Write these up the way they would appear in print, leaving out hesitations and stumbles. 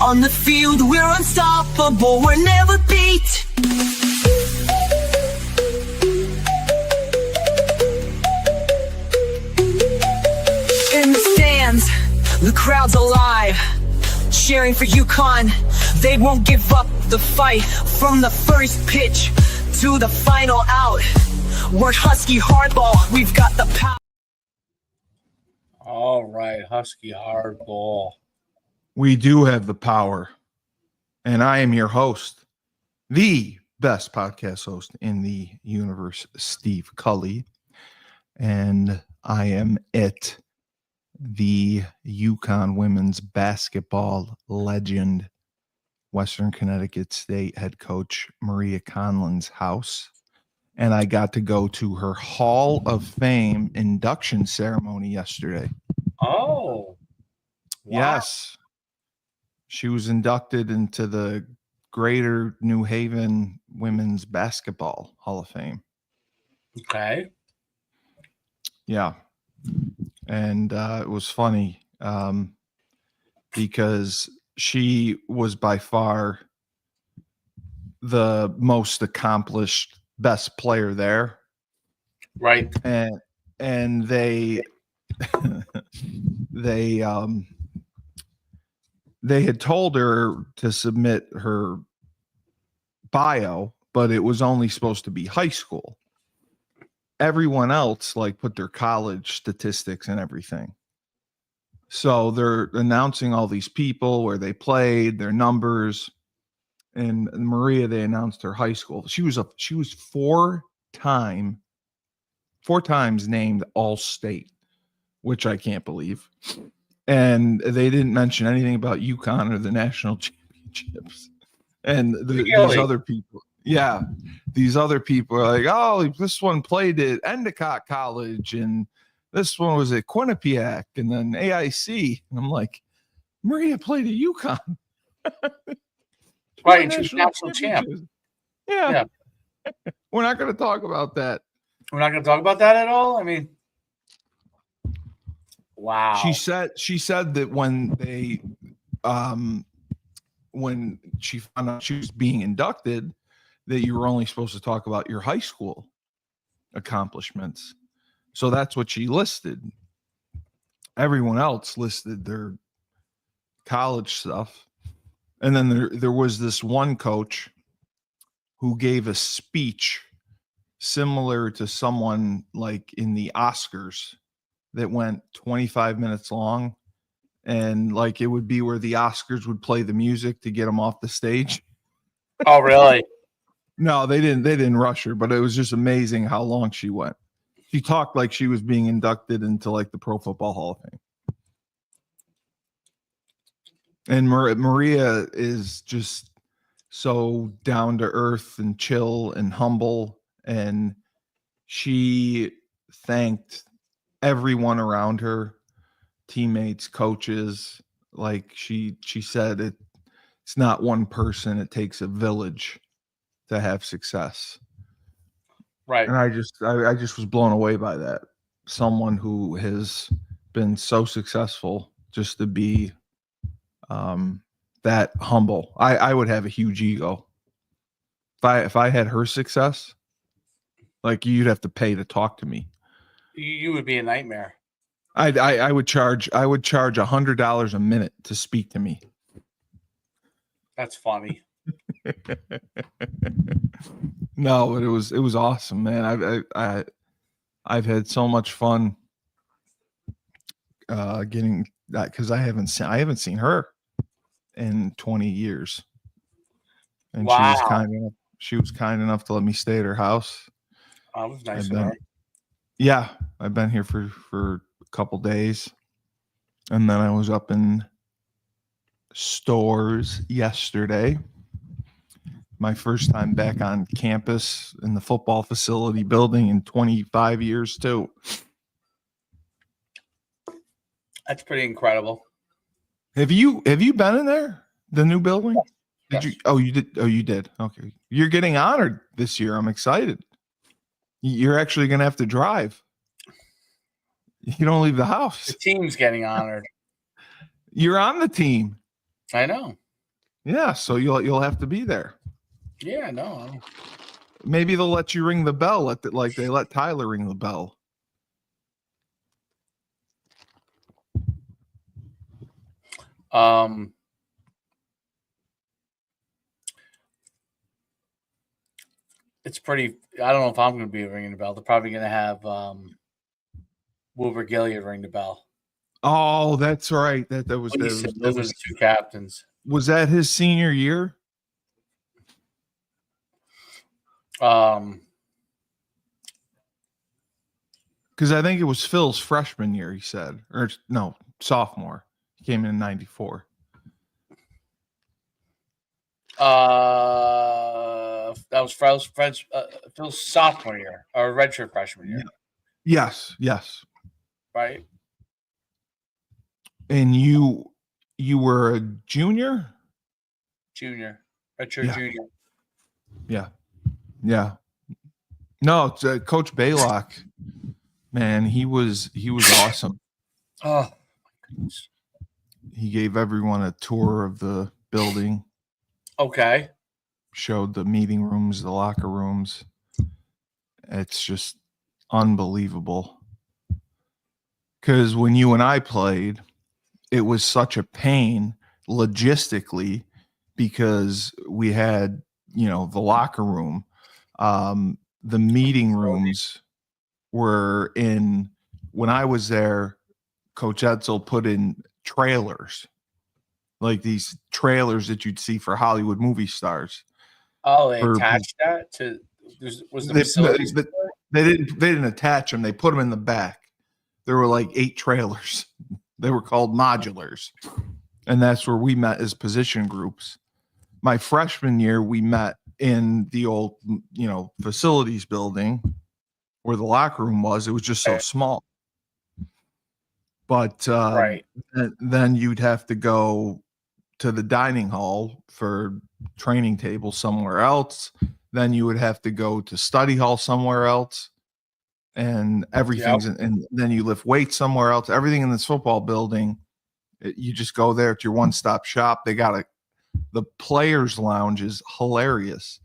On the field, we're unstoppable, we're never beat. In the stands, the crowd's alive, cheering for UConn. They won't give up the fight from the first pitch to the final out. We're Husky Hardball, we've got the power. All right, Husky Hardball. We do have the power. And I am your host, the best podcast host in the universe, Steve Cully. And I am the UConn women's basketball legend, Western Connecticut State head coach Maria Conlon's house. And I got to go to her Hall of Fame induction ceremony yesterday. Oh, wow. Yes. She was inducted into the Greater New Haven Women's Basketball Hall of Fame. Okay. Yeah. And it was funny because she was by far the most accomplished, best player there. Right. And they had told her to submit her bio, but it was only supposed to be high school. Everyone else put their college statistics and everything. So they're announcing all these people, where they played, their numbers, and Maria, they announced her high school. She was four times named All-State, which I can't believe. And they didn't mention anything about UConn or the national championships. And these other people, these other people are like, oh, this one played at Endicott College, and this one was at Quinnipiac, and then AIC. And I'm like, Maria played at UConn. Right, she's national champ. Yeah. We're not going to talk about that. We're not going to talk about that at all? I mean, wow. She said that when she found out she was being inducted, that you were only supposed to talk about your high school accomplishments. So that's what she listed. Everyone else listed their college stuff. And then there was this one coach who gave a speech similar to someone like in the Oscars that went 25 minutes long, and it would be where the Oscars would play the music to get them off the stage. Oh, really? No, they didn't rush her, but it was just amazing how long she went. She talked like she was being inducted into the Pro Football Hall of Fame. And Maria is just so down to earth and chill and humble. And she thanked everyone around her, teammates, coaches. She said it's not one person, it takes a village to have success. Right. And I just was blown away by that. Someone who has been so successful, just to be that humble. I would have a huge ego. If I had her success, you'd have to pay to talk to me. You would be a nightmare. I would charge $100 a minute to speak to me. That's funny. No, but it was awesome, man. I've had so much fun getting that, because I haven't seen her in 20 years. And wow. She was kind enough to let me stay at her house. That was nice of her. Yeah, I've been here for a couple days, and then I was up in Stores yesterday. My first time back on campus in the football facility building in 25 years too. That's pretty incredible. Have you been in there? The new building? Yes. Did you? Oh, you did. Oh, you did. Okay. You're getting honored this year. I'm excited. You're actually going to have to drive. You don't leave the house. The team's getting honored. You're on the team. I know. Yeah, so you'll have to be there. Yeah, no. Maybe they'll let you ring the bell, like they let Tyler ring the bell. It's pretty. I don't know if I'm going to be ringing the bell. They're probably going to have Wilbur Gilliard ring the bell. Oh, that's right. That was Those are the two captains. Was that his senior year? Um, Because I think it was Phil's freshman year, he said. Or no, sophomore. He came in '94. That was Phil's sophomore year or redshirt freshman year. Yes. Right. And you were a junior? Junior. Redshirt junior. Yeah. No, it's, Coach Baylock, man, he was awesome. Oh, my goodness. He gave everyone a tour of the building. Okay. Showed the meeting rooms, the locker rooms. It's just unbelievable. Because when you and I played, it was such a pain logistically because we had, the locker room. The meeting rooms were in, when I was there, Coach Edsel put in trailers, like these trailers that you'd see for Hollywood movie stars. Oh, they attached that to was the facilities? They didn't attach them. They put them in the back. There were like 8 trailers. They were called modulars. And that's where we met as position groups. My freshman year, we met in the old, facilities building where the locker room was. It was just so small. But Right. then you'd have to go to the dining hall for training table somewhere else. Then you would have to go to study hall somewhere else. And everything's and then you lift weights somewhere else. Everything in this football building, you just go there. It's your one-stop shop. They got the players' lounge is hilarious.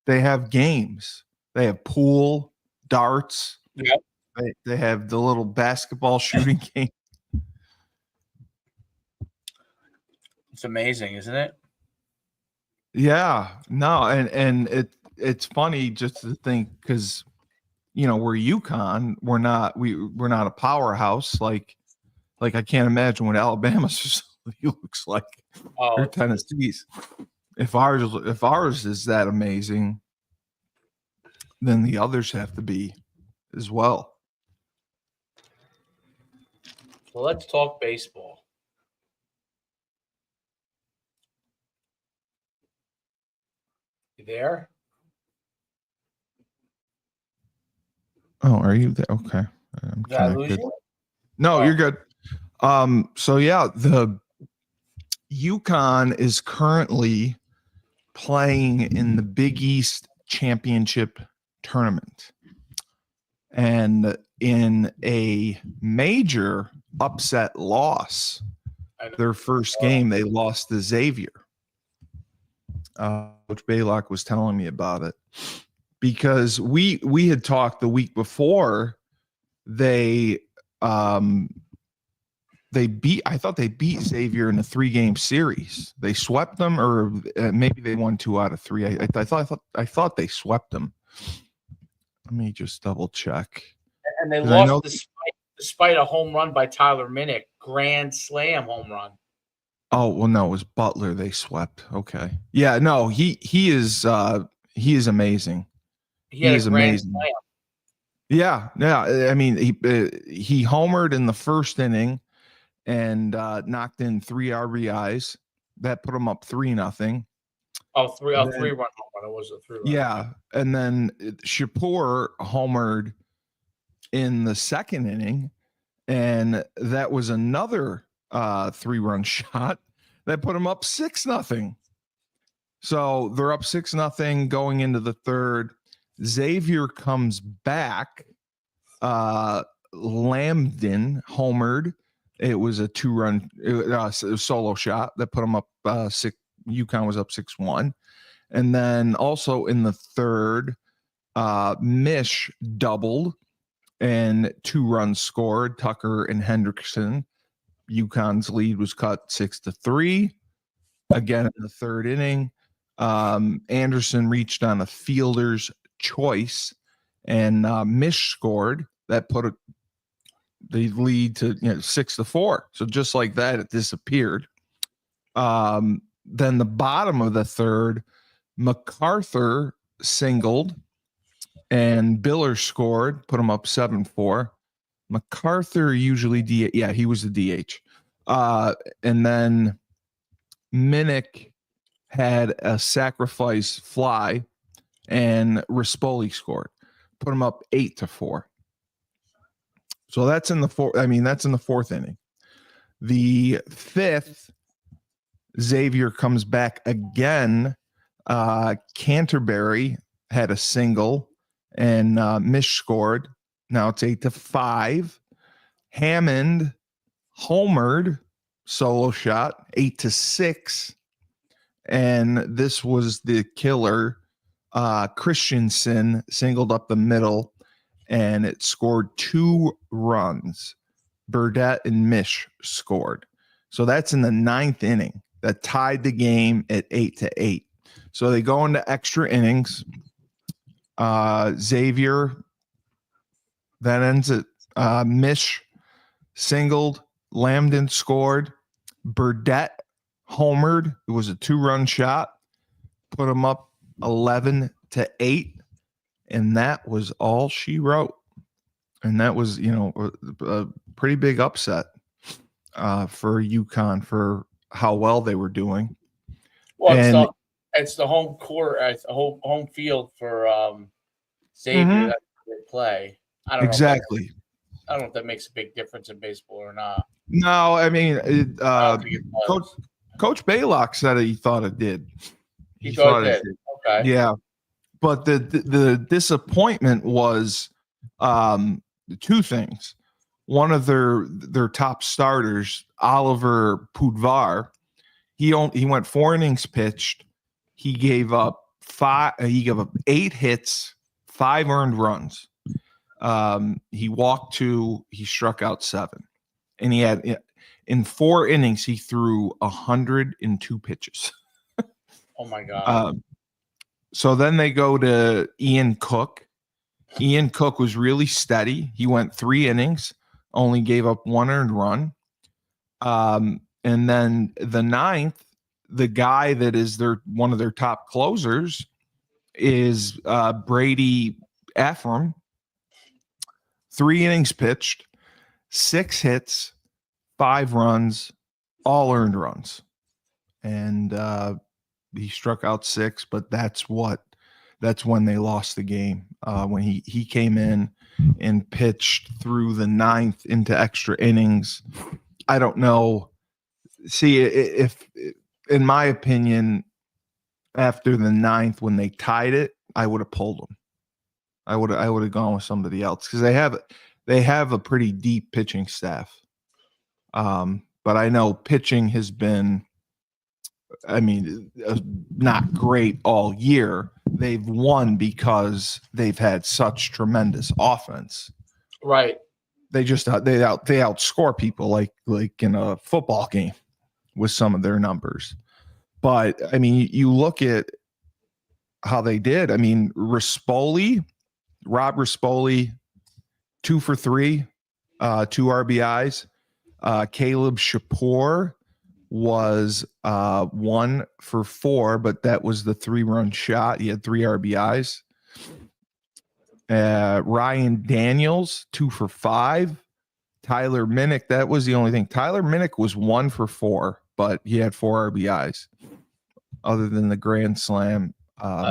They have games. They have pool, darts. Yep. They have the little basketball shooting game. It's amazing, isn't it? Yeah, no, and it's funny just to think because we're UConn, we're not a powerhouse like I can't imagine what Alabama's facility looks like or Tennessee's. If ours is that amazing, then the others have to be as well. Well, let's talk baseball. You there? Oh, are you there? Okay. I'm Did I lose you? No, you're good. So yeah, the UConn is currently playing in the Big East Championship tournament. And in a major upset loss, their first game, they lost to Xavier. Coach Baylock was telling me about it because we had talked the week before. I thought they beat Xavier in a 3-game series. They swept them, or maybe they won 2 out of 3. I thought they swept them. Let me just double check. And they lost despite a home run by Tyler Minnick, grand slam home run. Oh, well, no, it was Butler they swept. Okay. Yeah, no, he is amazing. He is amazing. Slam. Yeah. I mean, he homered in the first inning and knocked in 3 RBIs. That put him up 3-0. Oh, 3-run home run. It was a 3-run. Yeah, and then Shapur homered in the second inning, and that was another 3-run shot that put him up 6-0. So they're up 6-0 going into the third. Xavier comes back. Lambden homered. It was a 2-run solo shot that put him up 6 UConn was up 6-1. And then also in the third, Mish doubled and 2 runs scored, Tucker and Hendrickson. UConn's lead was cut 6-3. Again in the third inning, Anderson reached on a fielder's choice, and Mish scored. That put the lead to 6-4. So just like that, it disappeared. Then the bottom of the third, MacArthur singled, and Biller scored, put him up 7-4. MacArthur usually he was the DH. And then Minnick had a sacrifice fly, and Rispoli scored, put him up 8-4. So that's in the fourth inning. The fifth, Xavier comes back again. Canterbury had a single, and Mish scored. Now it's 8-5. Hammond homered, solo shot, 8-6. And this was the killer. Christensen singled up the middle, and it scored 2 runs. Burdette and Mish scored. So that's in the 9th inning. That tied the game at 8-8. So they go into extra innings. Xavier, that ends at Mish singled, Lambden scored, Burdette homered. It was a 2-run shot, put him up 11-8, and that was all she wrote. And that was, a pretty big upset for UConn for how well they were doing. Well, it's the home court, it's the home field for Xavier that they play. I don't know. Exactly. I don't know if that makes a big difference in baseball or not. No, I mean, Coach Baylock said he thought it did. He thought it did. Okay. Yeah, but the disappointment was 2 things. One of their top starters, Oliver Pudvar, he went 4 innings pitched. He gave up 8 hits, 5 earned runs. He walked 2, he struck out 7. And he had, in 4 innings, he threw 102 pitches. Oh my God. So then they go to Ian Cook. Ian Cook was really steady. He went 3 innings, only gave up 1 earned run. And then the 9th, the guy that is one of their top closers is Brady Ephraim. 3 innings pitched, 6 hits, 5 runs, all earned runs. And he struck out 6, but that's when they lost the game. When he came in and pitched through the 9th into extra innings. I don't know. See, if in my opinion, after the 9th, when they tied it, I would have pulled them. I would have gone with somebody else because they have a pretty deep pitching staff. But I know pitching has been, not great all year. They've won because they've had such tremendous offense. Right. They just they outscore people like in a football game with some of their numbers. But you look at how they did. Rob Rispoli, 2 for 3, 2 RBIs. Caleb Shapour was 1 for 4, but that was the 3-run shot. He had 3 RBIs. Ryan Daniels, 2 for 5. Tyler Minnick, that was the only thing. Tyler Minnick was 1 for 4, but he had 4 RBIs. Other than the grand slam,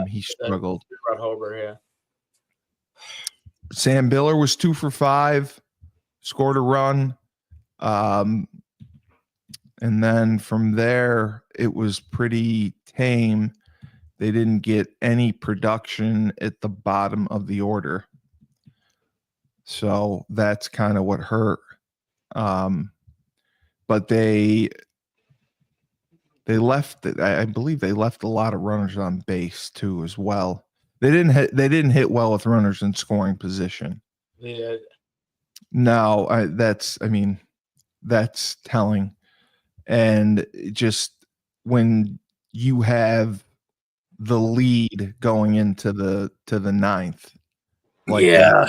he struggled. Yeah. Sam Biller was 2 for 5, scored a run. And then from there, it was pretty tame. They didn't get any production at the bottom of the order. So that's kind of what hurt. But they I believe they left a lot of runners on base too as well. They didn't hit well with runners in scoring position. Yeah. No, that's telling. And just when you have the lead going into the ninth, like yeah.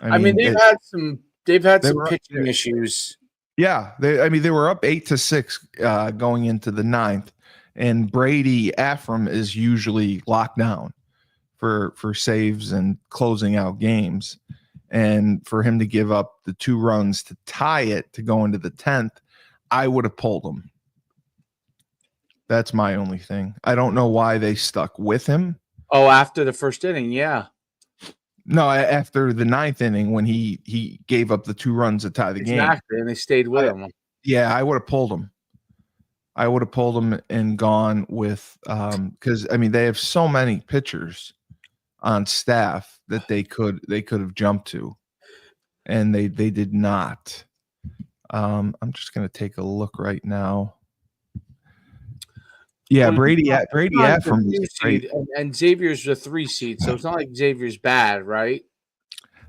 that, I mean, they've had some were- pitching issues. yeah, they were up 8-6 going into the ninth, and Brady Afram is usually locked down for saves and closing out games, and for him to give up the 2 runs to tie it to go into the 10th, I would have pulled him. That's my only thing. I don't know why they stuck with him. Oh, after the first inning, yeah. No, after the 9th inning when he gave up the 2 runs to tie the game. Exactly, and they stayed with him. Yeah, I would have pulled him. I would have pulled him and gone with because they have so many pitchers on staff that they could have jumped to, and they did not. I'm just gonna take a look right now. Yeah, Well, Brady Afram the 2 is great. seed, and Xavier's the 3 seed, so it's not like Xavier's bad, right?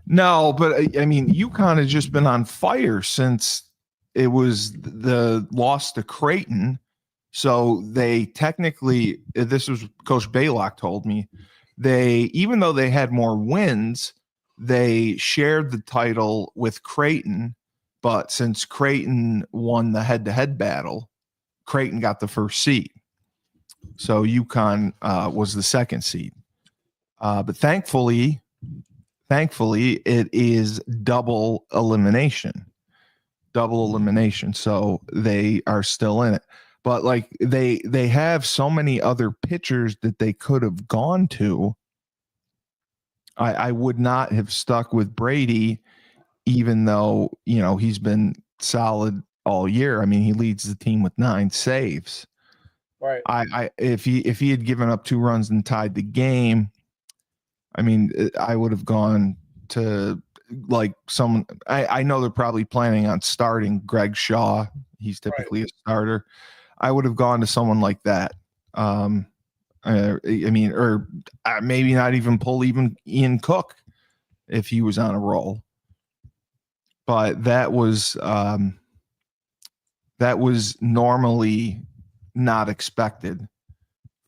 No, but UConn has just been on fire since it was the loss to Creighton. So they technically, this was Coach Baylock told me, even though they had more wins, they shared the title with Creighton. But since Creighton won the head-to-head battle, Creighton got the first seed. So UConn was the 2nd seed. But thankfully, it is double elimination. So they are still in it. But like they have so many other pitchers that they could have gone to. I would not have stuck with Brady, even though he's been solid all year. He leads the team with 9 saves. Right. If he had given up 2 runs and tied the game, I would have gone to like someone. I know they're probably planning on starting Greg Shaw. He's typically a starter. I would have gone to someone like that. Or maybe not even pull even Ian Cook if he was on a roll. But that was normally not expected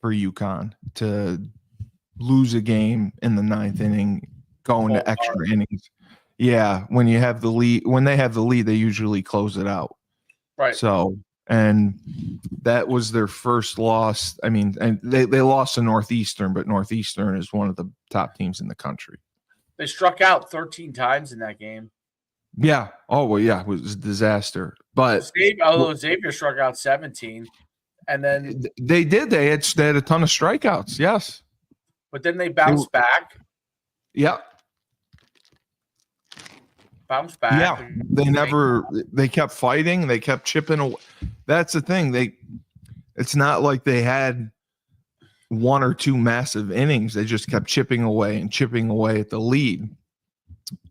for UConn to lose a game in the 9th inning, going to extra innings. Yeah, when they have the lead, they usually close it out. Right. So, and that was their first loss. And they lost to Northeastern, but Northeastern is one of the top teams in the country. They struck out 13 times in that game. Yeah. Oh, well, yeah, it was a disaster. But Xavier struck out 17, and then they did. They had a ton of strikeouts. Yes. But then they bounced back. Yeah. Bounced back. Yeah. They kept fighting. They kept chipping away. That's the thing. It's not like they had 1 or 2 massive innings. They just kept chipping away at the lead.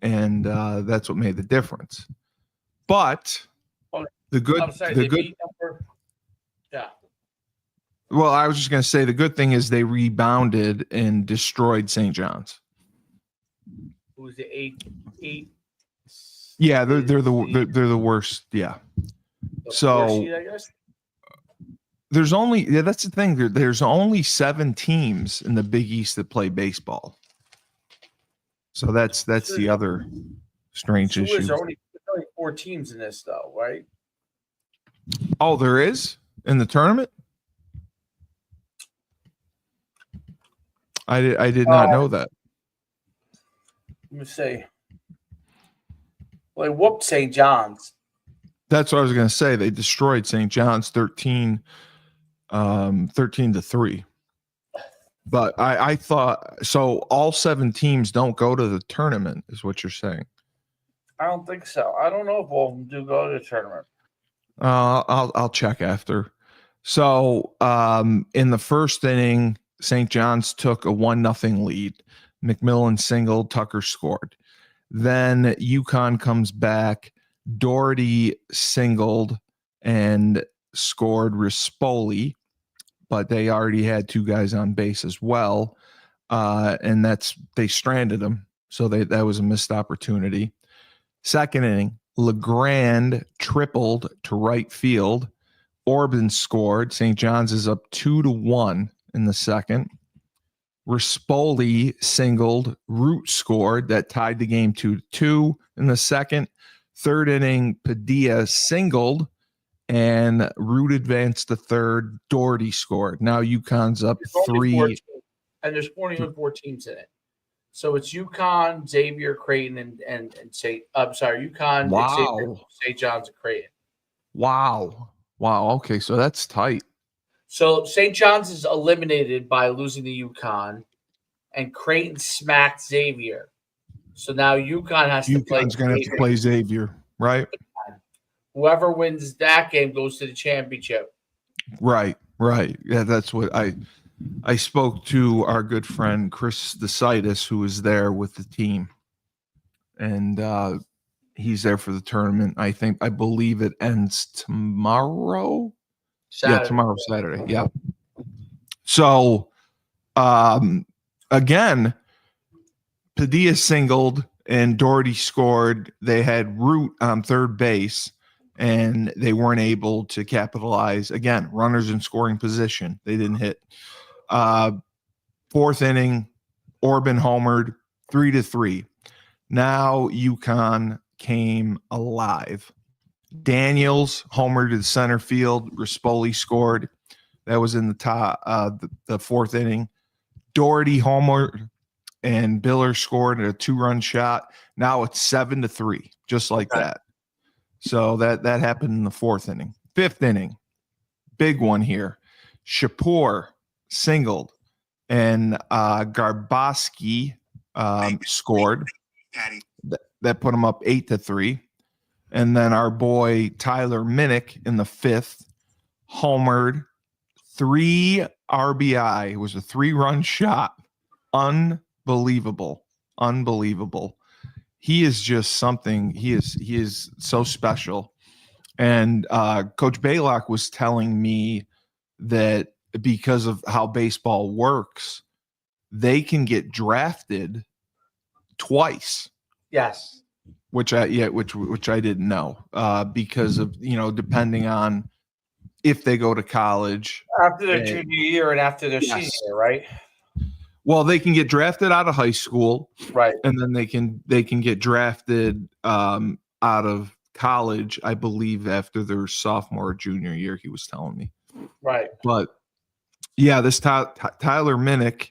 And that's what made the difference. But the good. Yeah. Well, I was just going to say the good thing is they rebounded and destroyed St. John's. Who was the 8? Yeah, they're the worst. Yeah. So seed, I guess? there's only that's the thing. There's only 7 teams in the Big East that play baseball. So that's the other strange issue. There's only 4 teams in this, though, right? Oh, there is in the tournament. I did not know that. Let me see. Well, they whooped St. John's. That's what I was going to say. They destroyed St. John's 13-3. But I thought so. All 7 teams don't go to the tournament, is what you're saying? I don't think so. I don't know if all of them do go to the tournament. I'll check after. So in the first inning, St. John's took a 1-0 lead. McMillan singled, Tucker scored. Then UConn comes back. Doherty singled, and scored Rispoli, but they already had 2 guys on base as well. And they stranded him. So that was a missed opportunity. Second inning, LeGrand tripled to right field. Orban scored. St. John's is up 2-1 in the second. Rispoli singled. Root scored. That tied the game 2-2 in the second. Third inning, Padilla singled, and Root advanced to third. Doherty scored. Now UConn's up 3. And there's only 4 teams in it. So it's UConn, Xavier, Creighton, and UConn, Xavier, St. John's, and Creighton. Wow. Okay, so that's tight. So St. John's is eliminated by losing to UConn, and Creighton smacked Xavier. So now UConn has to play. UConn's going to have to play Xavier, right? Whoever wins that game goes to the championship. Right. Yeah, that's what I spoke to our good friend Chris DeCitis, who was there with the team, and he's there for the tournament. I believe it ends tomorrow. Saturday. Yeah, tomorrow, Saturday. Yeah. So, again, Padilla singled and Doherty scored. They had Root on third base, and they weren't able to capitalize. Again, runners in scoring position. They didn't hit. Fourth inning, Orban homered 3-3. Now UConn came alive. Daniels homered to the center field. Rispoli scored. That was in the top, the fourth inning. Doherty homered, and Biller scored a 2-run shot. Now it's 7-3, just like that. So that happened in the fourth inning. Fifth inning, big one here. Shapur singled, and Garboski scored. That put him up 8-3. And then our boy Tyler Minnick in the fifth homered, 3 RBI. It was a 3-run shot. Unbelievable. He is just something. He is so special. And Coach Baylock was telling me that because of how baseball works, they can get drafted twice. Yes. Which I didn't know, because of, depending on if they go to college after their junior year and after their senior year, right? Well, they can get drafted out of high school, right, and then they can get drafted out of college, I believe, after their sophomore or junior year. He was telling me, right. But yeah, this Tyler Minnick,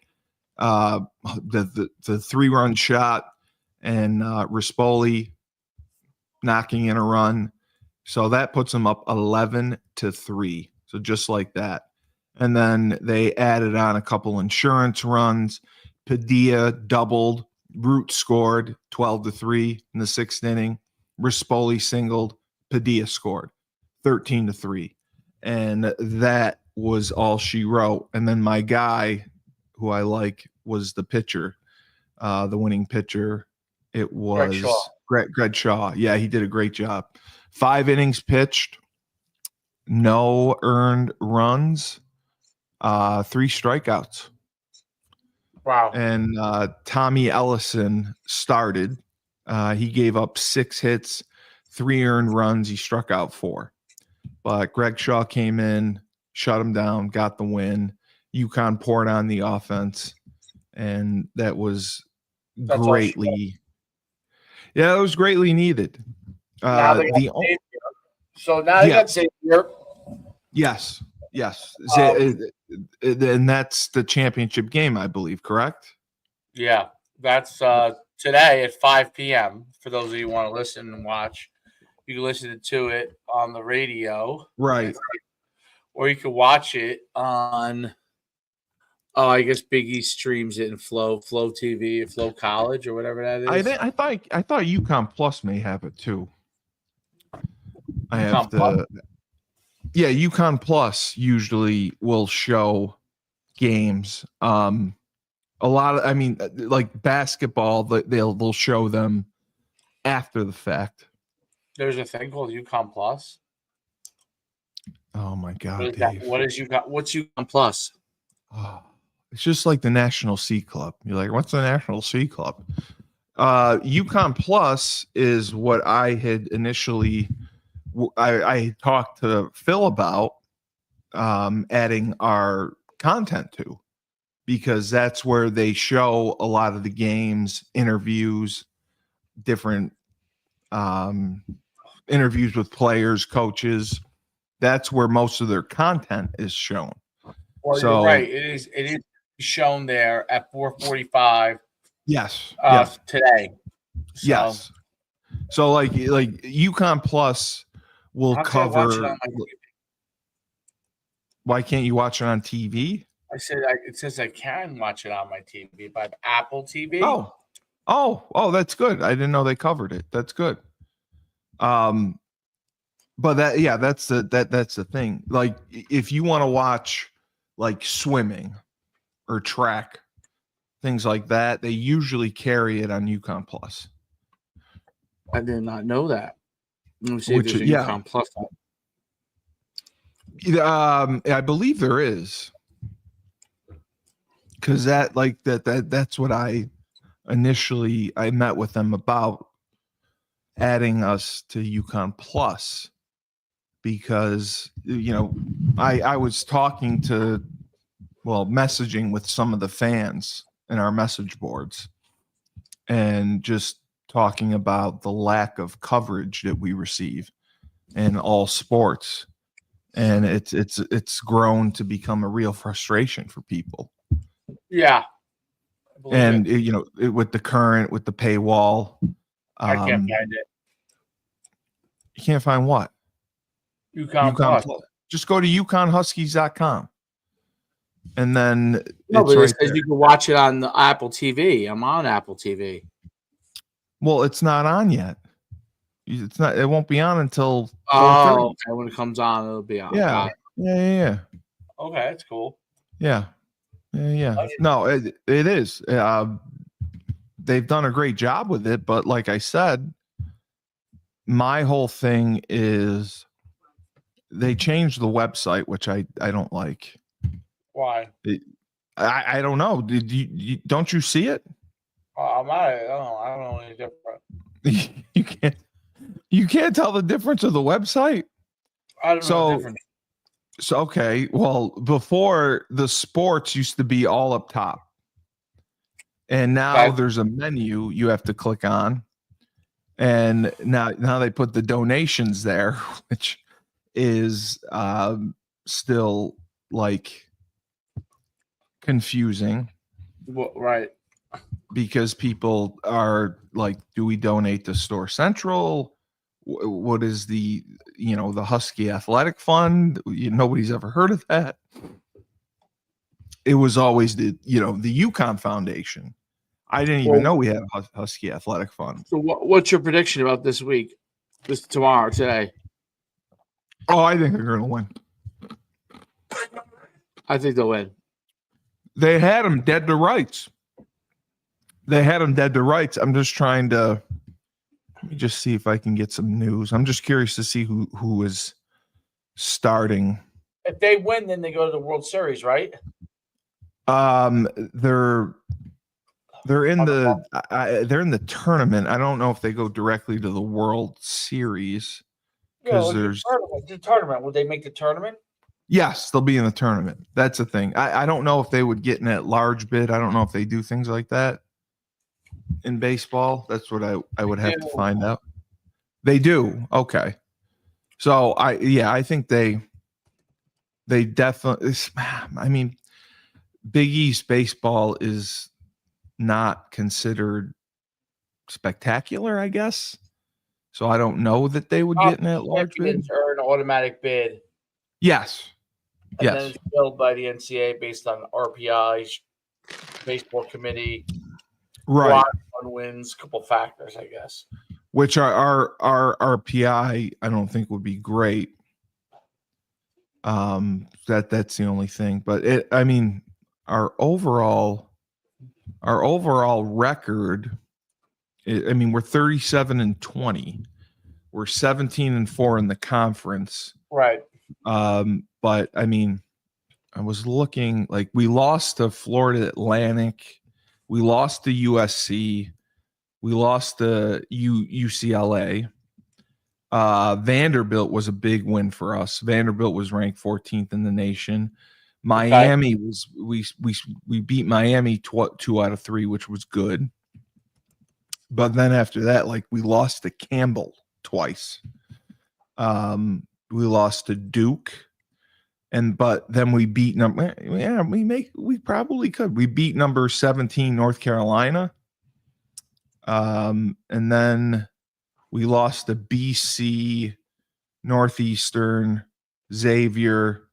the 3-run shot, and Rispoli knocking in a run, so that puts them up 11-3. So just like that. And then they added on a couple insurance runs. Padilla doubled. Root scored 12-3 in the sixth inning. Rispoli singled. Padilla scored 13-3. And that was all she wrote. And then my guy, who I like, was the pitcher, the winning pitcher. It was Greg Shaw. Yeah, he did a great job. 5 innings pitched. No earned runs. 3 strikeouts. Wow. And Tommy Ellison started. He gave up 6 hits, 3 earned runs. He struck out 4. But Greg Shaw came in, shut him down, got the win. UConn poured on the offense, and that was greatly. Yeah, it was greatly needed. Now they got Xavier. Yes. And that's the championship game, I believe, correct? Yeah, that's today at 5 p.m. For those of you who want to listen and watch, you can listen to it on the radio. Right. Or you can watch it on, I guess Big East streams it in Flow TV, Flow College, or whatever that is. I thought UConn Plus may have it too. I have UConn to. Plus? Yeah, UConn Plus usually will show games. A lot of, like basketball, they'll show them after the fact. There's a thing called UConn Plus. Oh my What God, is that? Dave. What is UConn? What's UConn Plus? Oh, it's just like the National Sea Club. You're like, what's the National Sea Club? UConn Plus is what I had initially. I talked to Phil about adding our content to, because that's where they show a lot of the games, interviews, different interviews with players, coaches. That's where most of their content is shown. Well, you're So right. It is shown there at 4:45. yes, Today. So yes. So like UConn Plus will how can I watch it cover. on my TV? Why can't you watch it on TV? I said it says I can watch it on my TV, but Apple TV. Oh, that's good. I didn't know they covered it. That's good. But that's the thing. Like if you want to watch like swimming or track, things like that, they usually carry it on UConn Plus. I did not know that. Let me see Which, if there's a UConn Plus. I believe there is, because that's what I met with them about adding us to UConn Plus, because I was talking to messaging with some of the fans in our message boards and just talking about the lack of coverage that we receive in all sports, and it's grown to become a real frustration for people. Yeah, and with the paywall, I can't find it. You can't find what? UConn Plus. Just go to UConnHuskies.com, and then No, but right it says you can watch it on the Apple TV. I'm on Apple TV. Well, it's not on yet. It's not. It won't be on until 4:30. Oh, okay. When it comes on, it'll be on. Yeah. Okay, that's cool. Yeah. No, it is. They've done a great job with it, but like I said, my whole thing is they changed the website, which I don't like. Why? I don't know. Did don't you see it? I don't know any different. You can't tell the difference of the website. I don't know the difference. So okay, well, before the sports used to be all up top, and now there's a menu you have to click on, and now they put the donations there, which is still like confusing. Well, right. Because people are like, do we donate to Store Central? What is the Husky Athletic Fund? Nobody's ever heard of that. It was always the UConn Foundation. I didn't even know we had a Husky Athletic Fund. So what's your prediction about this week? Today? Oh, I think they're going to win. I think they'll win. They had them dead to rights. I'm just trying to let me just see if I can get some news. I'm just curious to see who is starting. If they win, then they go to the World Series, right? They're in the tournament. I don't know if they go directly to the World Series, because there's the tournament. Would they make the tournament? Yes, they'll be in the tournament. That's the thing. I don't know if they would get in that large bid. I don't know if they do things like that in baseball. That's what I would have to find out. They do. Okay. So I think they definitely, I mean, Big East baseball is not considered spectacular, I guess. So I don't know that they would get in that large bid. Or an automatic bid. Yes. And then it's filled by the NCAA based on RPI, baseball committee, right? Wins, couple factors, I guess. Which our RPI, I don't think would be great. That's the only thing. But our overall record. We're 37-20. We're 17-4 in the conference. Right. But I mean, I was looking like we lost to Florida Atlantic, we lost to USC, we lost to UCLA. Vanderbilt was a big win for us. Vanderbilt was ranked 14th in the nation. Miami was we beat Miami 2 out of 3, which was good. But then after that, like we lost to Campbell twice. We lost to Duke. But then we beat we probably could. We beat number 17 North Carolina. And then we lost to BC, Northeastern, Xavier.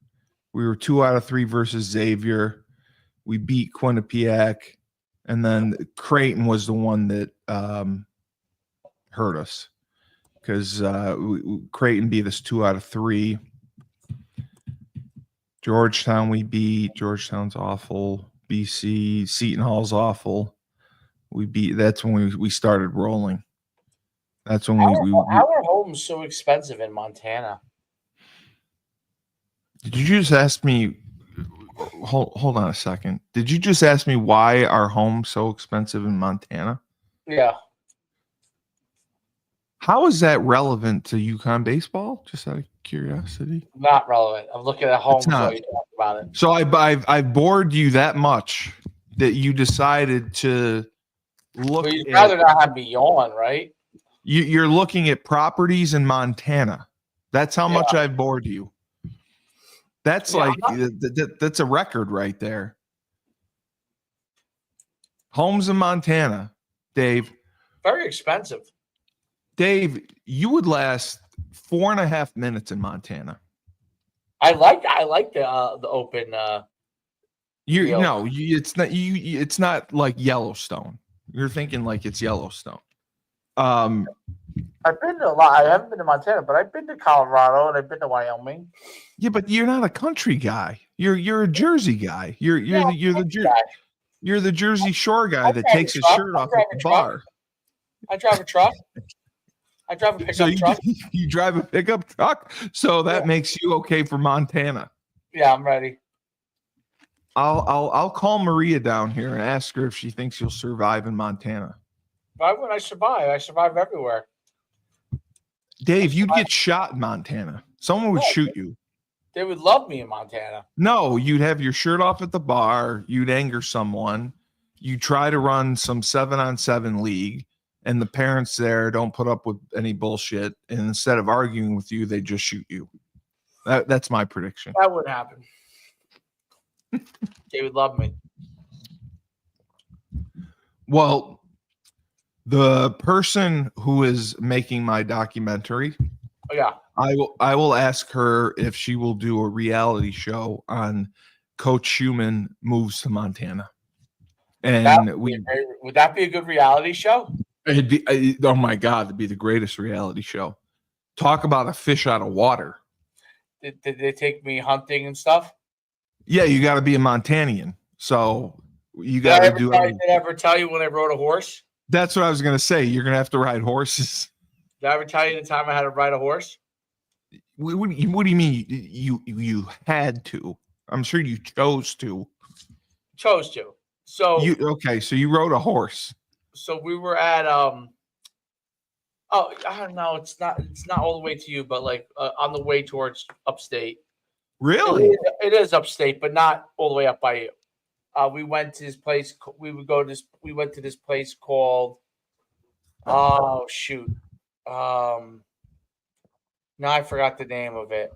We were 2 out of 3 versus Xavier. We beat Quinnipiac, and then Creighton was the one that hurt us because Creighton beat us 2 out of 3. Georgetown we beat. Georgetown's awful. BC, Seton Hall's awful. We beat. That's when we started rolling. That's when our home's so expensive in Montana. Did you just ask me? Hold on a second. Did you just ask me why our home's so expensive in Montana? Yeah. How is that relevant to UConn baseball? Just out of curiosity. Not relevant. I'm looking at home, so you talk about it. So I've bored you that much that you decided to look. But you'd rather not have me yawn, right? You're looking at properties in Montana. That's how much I've bored you. That's that's a record right there. Homes in Montana, Dave. Very expensive. Dave, you would last 4.5 minutes in Montana. I like the open. It's not like Yellowstone. You're thinking like it's Yellowstone. I've been to a lot. I haven't been to Montana, but I've been to Colorado and I've been to Wyoming. Yeah, but you're not a country guy. You're a Jersey guy. You're the Jersey Shore guy that takes his shirt off at the bar. I drive a truck. I drive a pickup truck. You drive a pickup truck, so that makes you okay for Montana. Yeah, I'm ready. I'll call Maria down here and ask her if she thinks you'll survive in Montana. Why would I survive? I survive everywhere. Dave, you'd get shot in Montana. Someone would shoot you. They would love me in Montana. No, you'd have your shirt off at the bar. You'd anger someone. You try to run some 7-on-7 league, and the parents there don't put up with any bullshit. And instead of arguing with you, they just shoot you. That's my prediction. That would happen. They would love me. Well, the person who is making my documentary, I will ask her if she will do a reality show on Coach Schuman moves to Montana. And would that be a good reality show? It'd be, oh my God, it'd be the greatest reality show. Talk about a fish out of water. Did they take me hunting and stuff? Yeah, you got to be a Montanian. So you got to do it. Did I ever tell you when I rode a horse? That's what I was going to say. You're going to have to ride horses. Did I ever tell you the time I had to ride a horse? What do you mean you had to? I'm sure you chose to. Chose to. So so you rode a horse. So we were at I don't know, it's not all the way to you, but like on the way towards upstate. Really? It is upstate, but not all the way up by you. We went to this place. We went to this place called. Oh shoot! Now I forgot the name of it.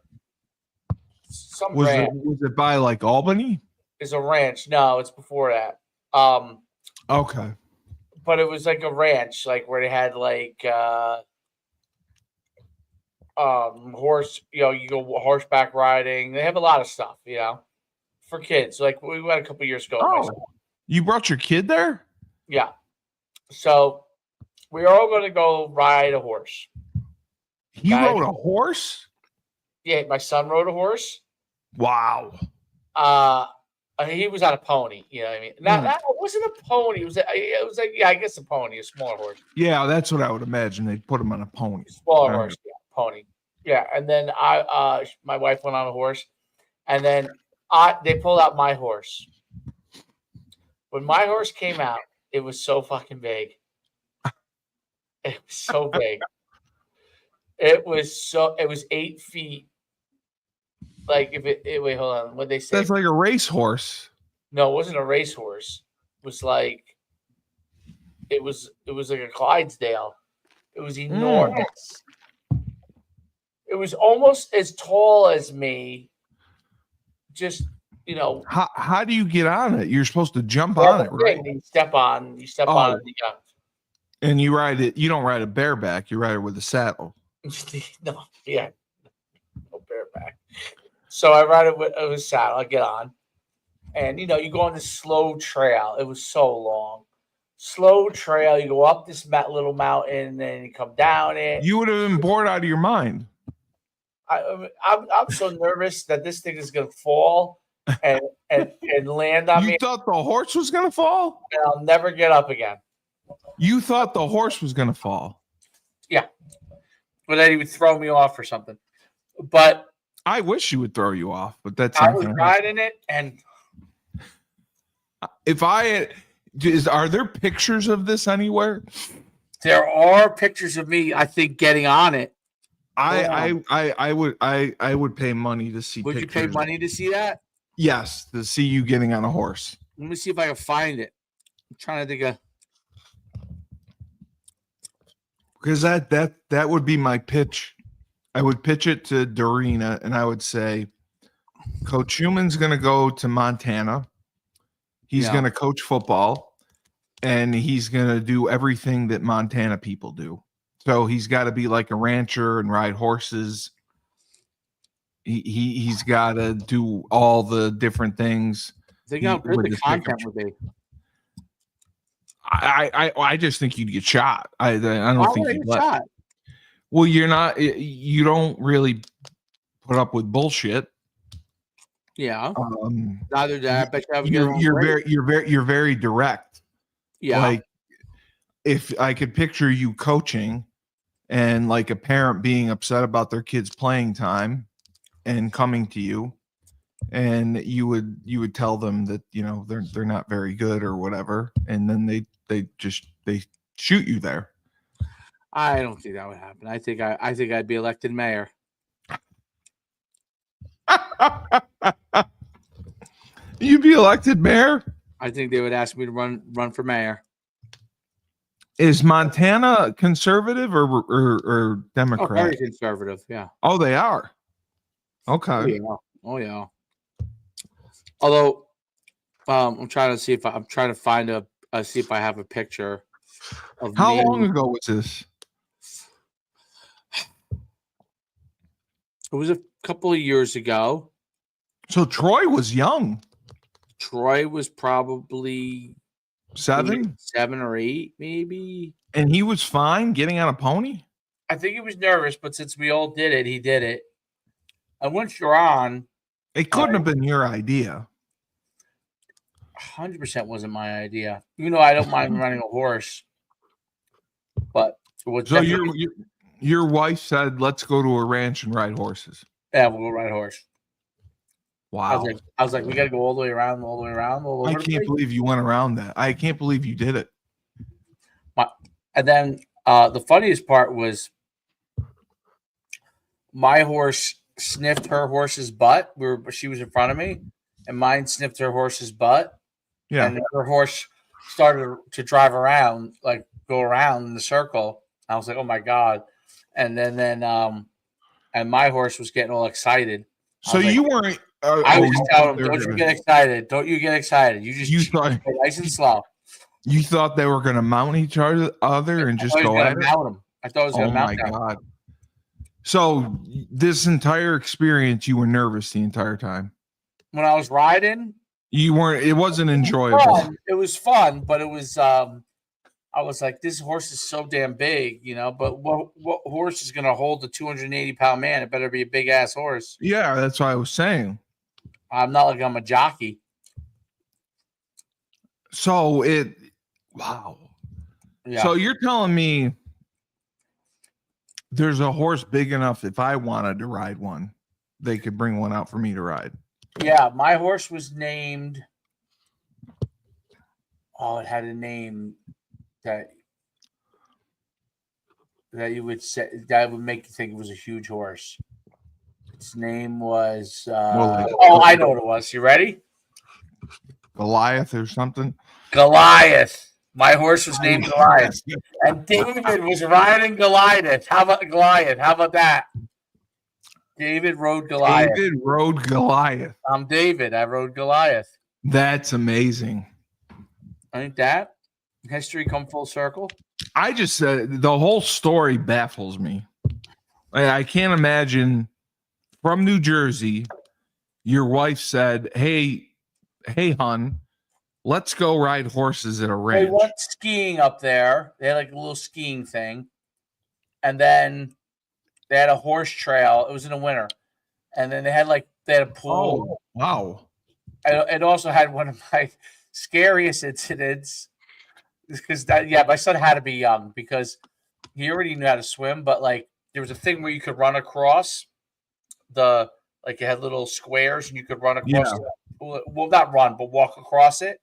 Was it by like Albany? It's a ranch. No, it's before that. Okay. But it was like a ranch, like where they had like horse. You go horseback riding. They have a lot of stuff, for kids. Like we went a couple years ago. Oh, you brought your kid there? Yeah. So we are all going to go ride a horse. He rode a horse? Yeah, my son rode a horse. Wow. He was on a pony. You know what I mean? It wasn't a pony. It was like I guess a pony, a smaller horse. Yeah, that's what I would imagine. They'd put him on a pony. Smaller horse, pony. Yeah, and then my wife went on a horse, and then they pulled out my horse. When my horse came out, it was so fucking big. It was so big. It was 8 feet. Like wait, hold on. What they say? That's like a racehorse. No, it wasn't a racehorse. It was like it was like a Clydesdale. It was enormous. It was almost as tall as me. Just How do you get on it? You're supposed to jump on it, right? You step on it. Yeah. And you ride it. You don't ride it bareback. You ride it with a saddle. No, yeah, no bareback. So I ride it with a saddle. I get on, and you go on this slow trail. It was so long, slow trail. You go up this little mountain, and then you come down it. You would have been bored out of your mind. I'm so nervous that this thing is gonna fall and land on me. You thought the horse was gonna fall? And I'll never get up again. You thought the horse was gonna fall? Yeah, but then he would throw me off or something. But I wish he would throw you off, but that's I was riding it, and are there pictures of this anywhere? There are pictures of me, I think, getting on it. I would pay money to see. Would pictures. you pay money to see that? Yes, to see you getting on a horse. Let me see if I can find it. I'm trying to think of. Because that would be my pitch. I would pitch it to Dorina, and I would say, Coach Schuman's going to go to Montana. He's going to coach football, and he's going to do everything that Montana people do. So he's got to be like a rancher and ride horses. He's got to do all the different things. Think how good the content would be. I just think you'd get shot. I don't think you'd get shot. Well, you don't really put up with bullshit. Yeah. Neither do I. Bet you you're very direct. Yeah. Like if I could picture you coaching and like a parent being upset about their kids' playing time and coming to you, and you would tell them that they're not very good or whatever, and then they shoot you there. I don't think that would happen. I think I'd be elected mayor. You'd be elected mayor? I think they would ask me to run for mayor. Is Montana conservative or Democrat? Oh, very conservative, yeah. Oh, they are. Okay. Oh yeah. Although, I'm trying to see if see if I have a picture of. How long ago was this? It was a couple of years ago. So Troy was young. Troy was probably 7 or 8, maybe. And he was fine getting on a pony? I think he was nervous, but since we all did it, he did it. And once you're on, it couldn't have been your idea. 100% wasn't my idea. Even though I don't mind running a horse, but it was so your wife said, "Let's go to a ranch and ride horses." Yeah, we'll go ride a horse. Wow. I was like, we got to go all the way around, I can't believe you went around that. I can't believe you did it. And then the funniest part was my horse sniffed her horse's butt. She was in front of me, and mine sniffed her horse's butt. Yeah. And her horse started to drive around, like go around in the circle. I was like, oh my God. And then and my horse was getting all excited. So you weren't. I was just telling him, don't you get excited. Don't you get excited. You thought nice and slow. You thought they were going to mount each other and just go at it? I thought it was going to mount them. Oh, my God. So this entire experience, you were nervous the entire time? When I was riding? You weren't. It wasn't enjoyable. It was fun, but it was I was like, this horse is so damn big, but what horse is going to hold the 280-pound man? It better be a big-ass horse. Yeah, that's what I was saying. I'm not like I'm a jockey. So wow. Yeah. So you're telling me There's a horse big enough. If I wanted to ride one, they could bring one out for me to ride. Yeah, my horse was named. Oh, it had a name that you would say that would make you think it was a huge horse. Its name was. I know what it was. You ready? Goliath or something. Goliath. My horse was named Goliath, and David was riding Goliath. How about Goliath? How about that? David rode Goliath. David rode Goliath. I'm David. I rode Goliath. That's amazing. Ain't that history come full circle? I just said the whole story baffles me. I can't imagine from New Jersey, your wife said, hey, hon, let's go ride horses at a ranch. They went skiing up there. They had like a little skiing thing. And then they had a horse trail. It was in the winter. And then they had a pool. Oh, wow. It also had one of my scariest incidents because my son had to be young because he already knew how to swim, but there was a thing where you could run across it had little squares and you could run across the pool. Well, not run, but walk across it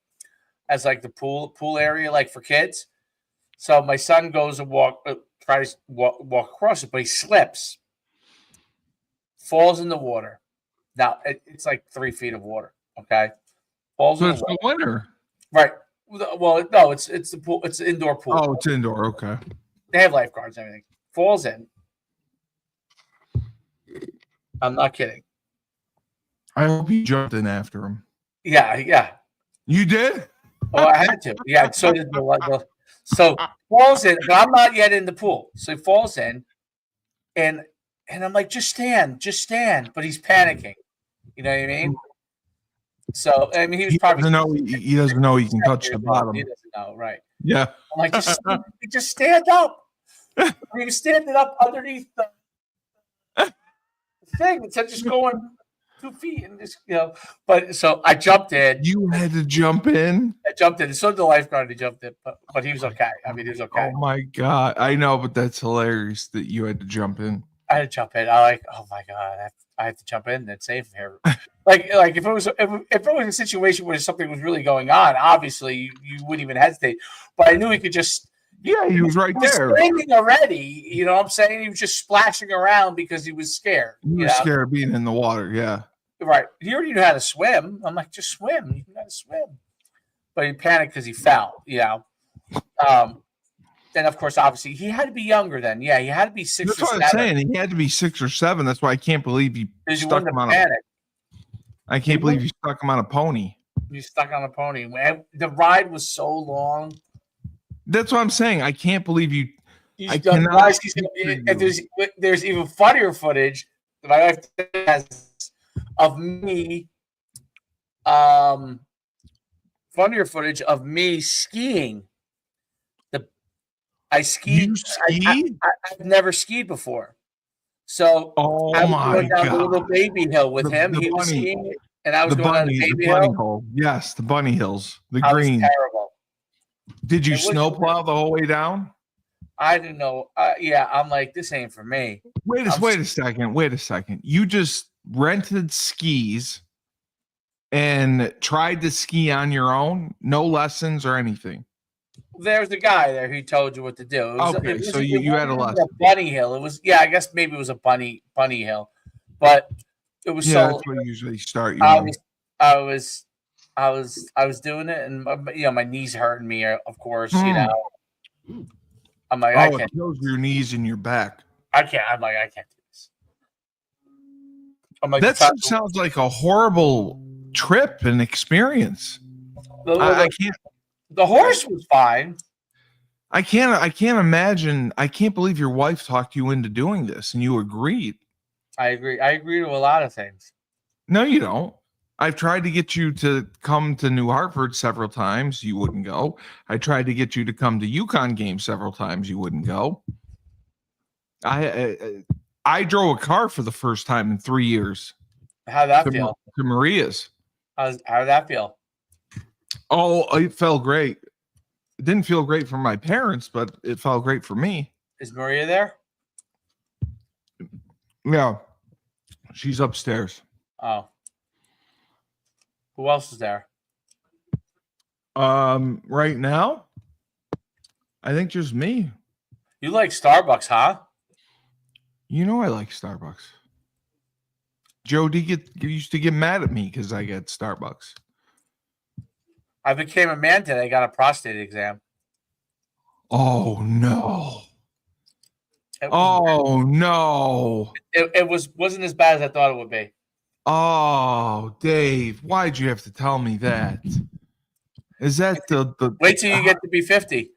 as the pool area, for kids. So my son goes and tries to walk across it, but he slips, falls in the water. Now it's 3 feet of water. Okay, falls. So it's the winter, right? Well, no, it's the pool. It's the indoor pool. Oh, it's indoor. Okay. They have lifeguards and everything. Falls in. I'm not kidding. I hope you jumped in after him. Yeah. You did? Oh, I had to. Yeah, so did so falls in, but I'm not yet in the pool. So he falls in, and I'm like, just stand. But he's panicking. You know what I mean? So he was He probably doesn't know he can touch the bottom. He doesn't know, right? Yeah. I'm like, just stand up. He was standing up underneath the thing instead of just going 2 feet and just But so I jumped in. You had to jump in. I jumped in. So did the lifeguard. He jumped in, but he was okay. He was okay. Oh my God, I know, but that's hilarious that you had to jump in. I had to jump in. Oh my God, I have to jump in and save him here. If it was a situation where something was really going on, obviously you wouldn't even hesitate. But I knew he could just. Yeah, he was right there. Swimming already, you know what I'm saying? He was just splashing around because he was scared. He was scared of being in the water, yeah. Right. He already knew how to swim. I'm like, just swim. You know how to swim. But he panicked because he fell, Then, of course, obviously, he had to be younger then. Yeah, he had to be 6 That's or 7. That's what I'm saying. He had to be 6 or 7. That's why I can't believe you stuck him on I can't believe you stuck him on a pony. You stuck on a pony. The ride was so long. That's what I'm saying. I can't believe you. There's even funnier footage that my wife has of me. Funnier footage of me skiing. I skied. I've never skied before. So I was going down the little baby hill with him. He was skiing, and I was going down the baby hill. Yes, the bunny hills, the I green. was terrible. Did you snowplow the whole way down? I didn't know. I'm like, this ain't for me. Wait a second. You just rented skis and tried to ski on your own? No lessons or anything? There's the guy there who told you what to do. So you had a lesson. A bunny hill. It was, I guess maybe it was a bunny hill, but it was that's what you usually start. I was doing it, and my knees hurting me, of course. I'm like, I can't. It kills your knees and your back. I can't. I'm like, I can't do this. I'm like, that sounds like a horrible trip and experience. I can't. The horse was fine. I can't imagine. I can't believe your wife talked you into doing this and you agreed. I agree. I agree to a lot of things. No, you don't. I've tried to get you to come to New Hartford several times. You wouldn't go. I tried to get you to come to Uconn games several times. You wouldn't go. I drove a car for the first time in 3 years. How'd that feel? To Maria's. How'd that feel? Oh, it felt great. It didn't feel great for my parents, but it felt great for me. Is Maria there? Yeah, she's upstairs. Oh. Who else is there? Right now, I think just me. You like Starbucks, huh? You know I like Starbucks. Joe D used to get mad at me because I get Starbucks. I became a man today. I got a prostate exam. Oh no. It was, Oh no. it wasn't as bad as I thought it would be. Oh, Dave, why'd you have to tell me that? Is that the Wait till you get to be 50.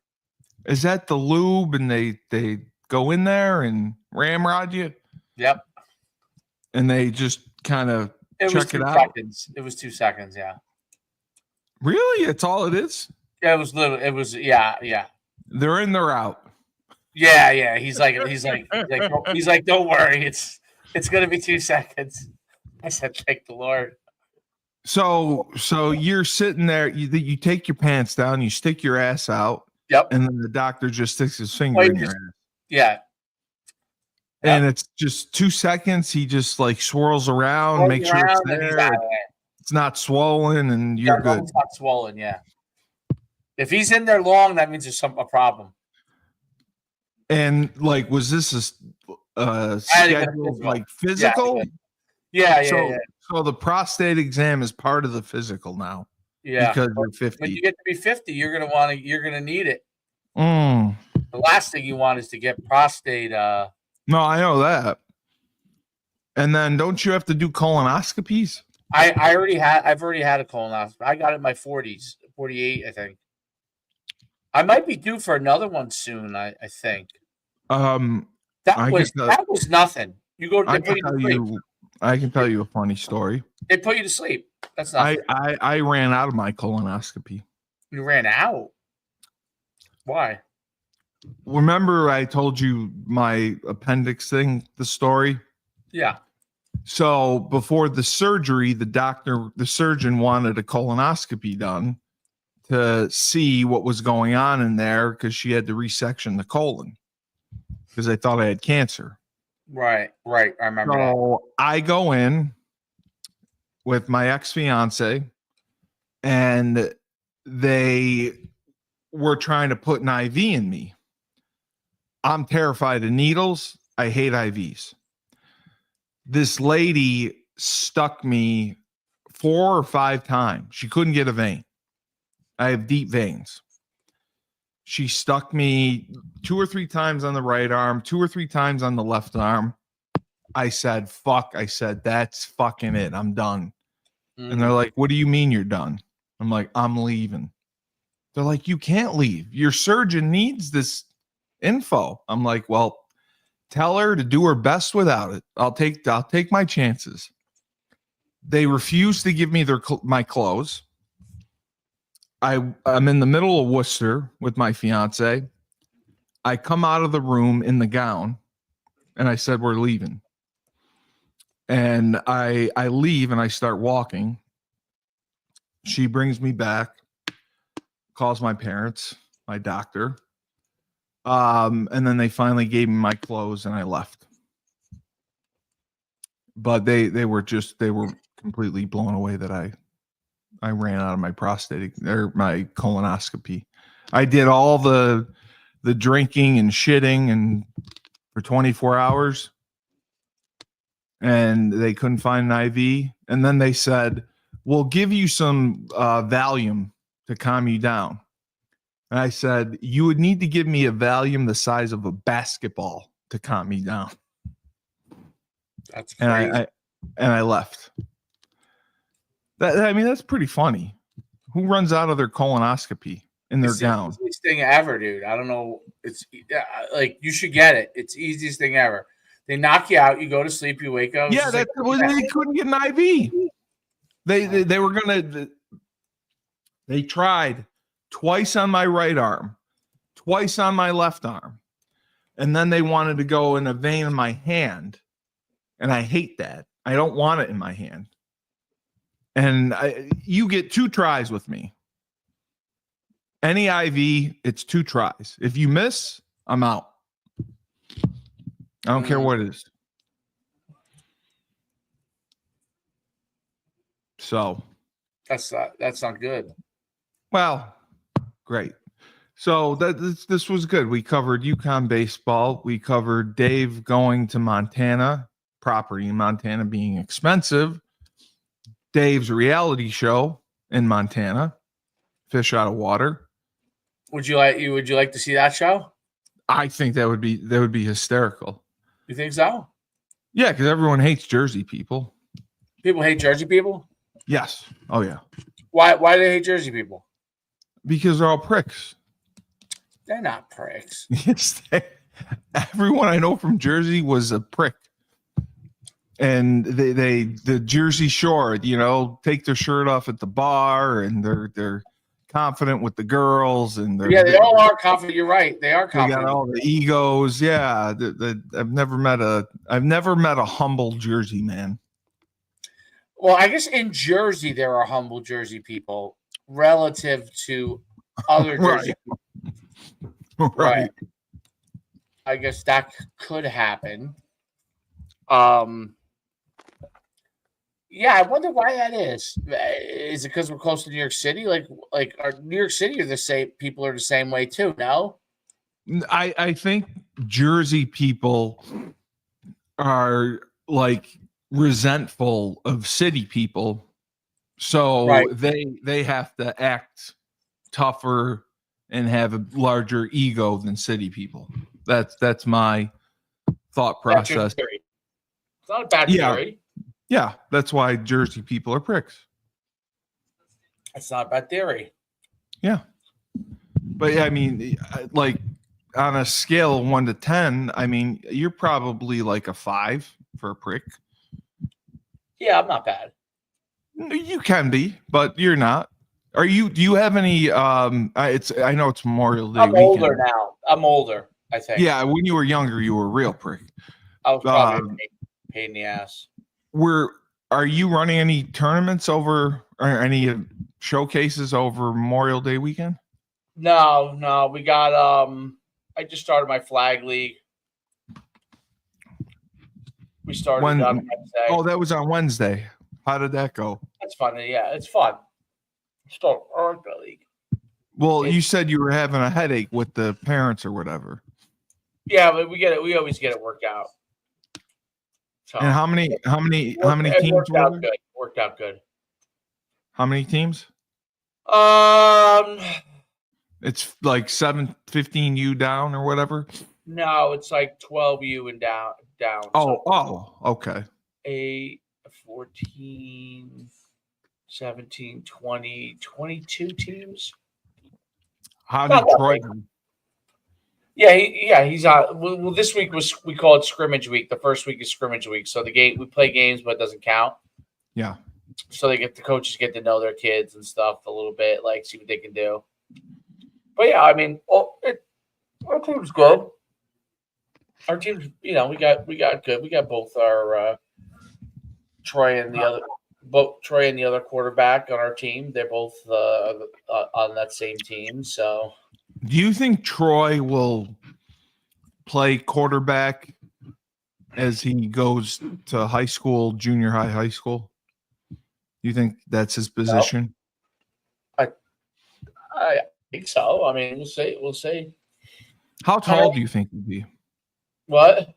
is that the lube and they go in there and ramrod you Yep. and they just kind of It was check it 2 out? seconds. It was 2 seconds, yeah. Really? That's all it is? Yeah, it was little. It was yeah. They're in, they're out. Yeah. He's like, don't worry. It's gonna be 2 seconds. I said, thank the Lord. So you're sitting there, you take your pants down, you stick your ass out, Yep. and then the doctor just sticks his finger in your ass. Yeah. And it's just 2 seconds. He just like swirls around, make sure it's there. It's not swollen, and you're good. It's not swollen, yeah. If he's in there long, that means there's a problem. And like, was this a scheduled like physical? Yeah. So the prostate exam is part of the physical now. Yeah. Because you're 50. When you get to be 50, you're gonna need it. Mm. The last thing you want is to get prostate. No, I know that. And then don't you have to do colonoscopies? I've already had a colonoscopy. I got it in my 40s, 48, I think. I might be due for another one soon. I think. That was nothing. You go. I can tell you a funny story. They put you to sleep. That's nothing. I ran out of my colonoscopy. You ran out. Why? Remember I told you my appendix thing, the story? Yeah. So before the surgery, the surgeon wanted a colonoscopy done to see what was going on in there because she had to resection the colon because they thought I had cancer. Right. I remember that. So I go in with my ex-fiance and they were trying to put an IV in me. I'm terrified of needles. I hate IVs. This lady stuck me 4 or 5 times. She couldn't get a vein. I have deep veins. She stuck me 2 or 3 times on the right arm, 2 or 3 times on the left arm. I said, fuck. I said, that's fucking it. I'm done. And they're like, what do you mean you're done? I'm like, I'm leaving. They're like, you can't leave. Your surgeon needs this info. I'm like, well, tell her to do her best without it. I'll take my chances. They refuse to give me my clothes. I'm in the middle of Worcester with my fiance. I come out of the room in the gown and I said, we're leaving. And I leave and I start walking. She brings me back, calls my parents, my doctor. And then they finally gave me my clothes and I left. But they were completely blown away that I ran out of my prostate or my colonoscopy. I did all the drinking and shitting and for 24 hours and they couldn't find an IV. And then they said, we'll give you some Valium to calm you down. And I said, you would need to give me a Valium the size of a basketball to calm me down. That's crazy. And I left. That's pretty funny. Who runs out of their colonoscopy in their gown? It's the easiest thing ever, dude. I don't know. It's like you should get it. It's the easiest thing ever. They knock you out. You go to sleep. You wake up. Yeah, they couldn't get an IV. They were gonna. They tried twice on my right arm, twice on my left arm, and then they wanted to go in a vein in my hand, and I hate that. I don't want it in my hand. And you get 2 tries with me. Any IV, it's 2 tries. If you miss, I'm out. I don't care what it is. So That's not good. well, great. So this was good. We covered UConn baseball. We covered Dave going to Montana, property in Montana being expensive. Dave's reality show in Montana, fish out of water. Would you like to see that show? I think that would be hysterical. You think so? Yeah, because everyone hates Jersey people. People hate Jersey people? Yes. Oh yeah. Why do they hate Jersey people? Because they're all pricks. They're not pricks. Yes, everyone I know from Jersey was a prick. And the Jersey Shore, take their shirt off at the bar, and they're confident with the girls, and they all are confident. You're right. They are confident. They got all the egos. Yeah, I've never met a humble Jersey man. Well, I guess in Jersey there are humble Jersey people relative to other Jersey people. Right. I guess that could happen. Yeah, I wonder why that is. Is it because we're close to New York City? Like New York City are the same people are the same way too, no? I think Jersey people are like resentful of city people. So they have to act tougher and have a larger ego than city people. That's my thought process. It's not a bad theory. Yeah, that's why Jersey people are pricks. It's not a bad theory. Yeah. But I mean, like on a scale of 1 to 10, I mean, you're probably like a 5 for a prick. Yeah, I'm not bad. You can be, but you're not. Do you have any I know it's Memorial Day I'm weekend. older now. I'm older, I think. Yeah, when you were younger, you were a real prick. I was probably a pain in the ass. Are you running any tournaments over or any showcases over Memorial Day weekend? No, we got I just started my flag league. We started on Wednesday. Oh, that was on Wednesday. How did that go? That's fun. Yeah, it's fun. Start the league. Well, you said you were having a headache with the parents or whatever. Yeah, but we get it. We always get it worked out. So, and how many teams worked out good? Worked out good. How many teams? It's like 15U down or whatever. No, it's like 12U and down. Okay. 8, 14, 17, 20, 22 teams. How did Troy do? Yeah, he's on. Well, this week we call it scrimmage week. The first week is scrimmage week. So we play games, but it doesn't count. Yeah. So the coaches get to know their kids and stuff a little bit, like see what they can do. But yeah, I mean, our team's good. Our team's, we got good. We got both our Troy and the other quarterback on our team. They're both on that same team. So, do you think Troy will play quarterback as he goes to high school, junior high school? Do you think that's his position? No. I think so. I mean, we'll see. How tall do you think he'll be? What?